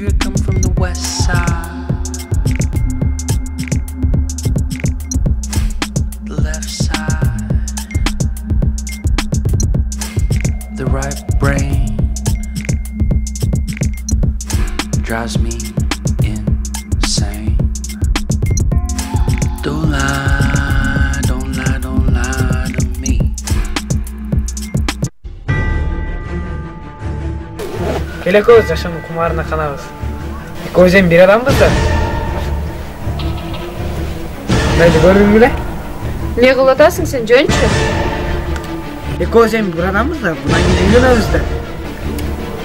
stranger, come from the west side, the left side, the right brain drives me insane. Don't lie, don't lie, don't lie to me. Келекөз жашамын кумарына канабыз. Экөөбүз эми бир адамбыз да. Мындай көрдүң беле? Не кылып атасың сен, жөнчү? Экөөбүз эми бир адамбыз да, мындан кийин үйлөнөбүз да.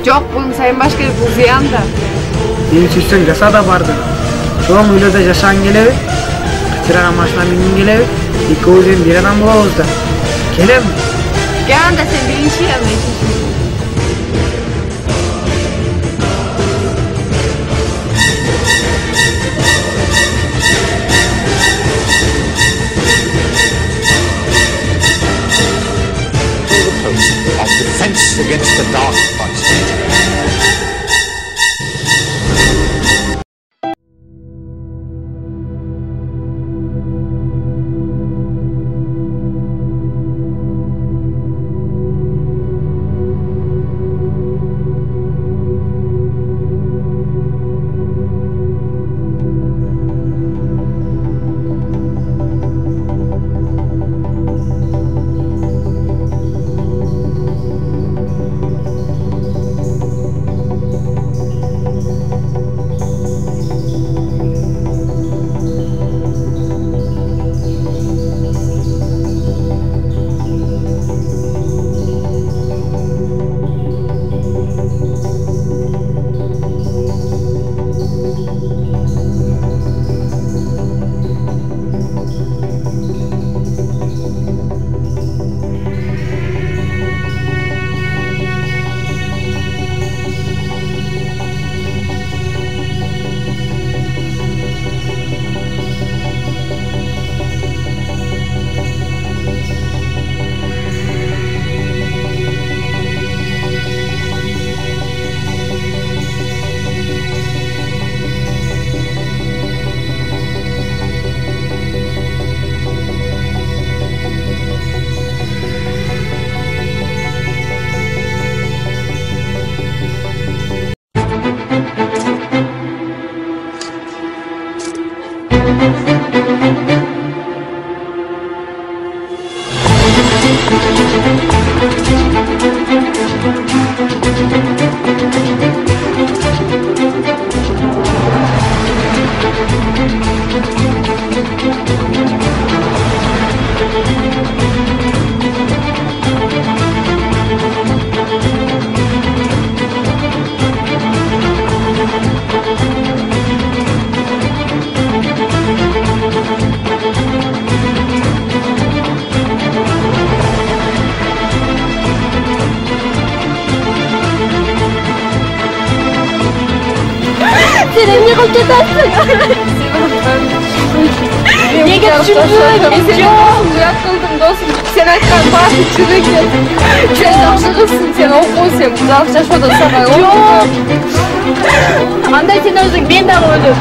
Жок, бунун сайын баш керек, бул зыян да. Мени сүйсөң жаса да барды. Чоң үйлөдө жашагың келеби? Кычыраган машина мингиң келеби? Экөөбүз эми бир адам болобуз да. Келем? Анда сен биринчи эмес. As defense against the dark monsters. Sen ne kılıp tutarsın? Nege düşündün? Yok, uyak kıldım dostum. Sen aytkan bazı çürük et. Sen жақсы kızsın, sen oku, sen uzak yaşa da sana oku. Yok. Андай sen özün, ben daha ölüm.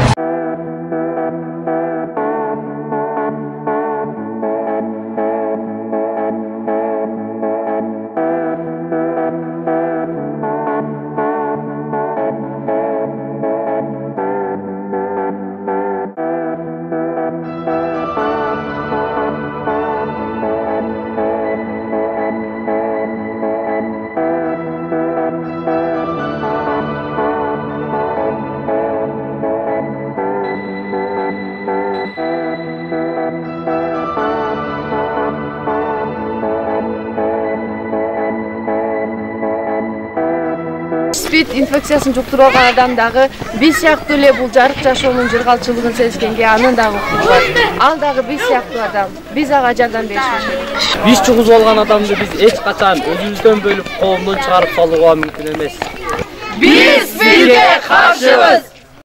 СПИД инфекциясын жұқтырып алған адам дағы біз сияқты эле бул жарык жашоонун жыргалчылыгын сезгенге анын дагы укугу бар. Ал дагы биз сыяктуу адам. Биз ага жардам беришибиз. Биз чугуз болгон адамды биз эч качан өзүбүздөн бөлүп коомдон чыгарып салууга мүмкүн эмес. Биз сизге каршыбыз.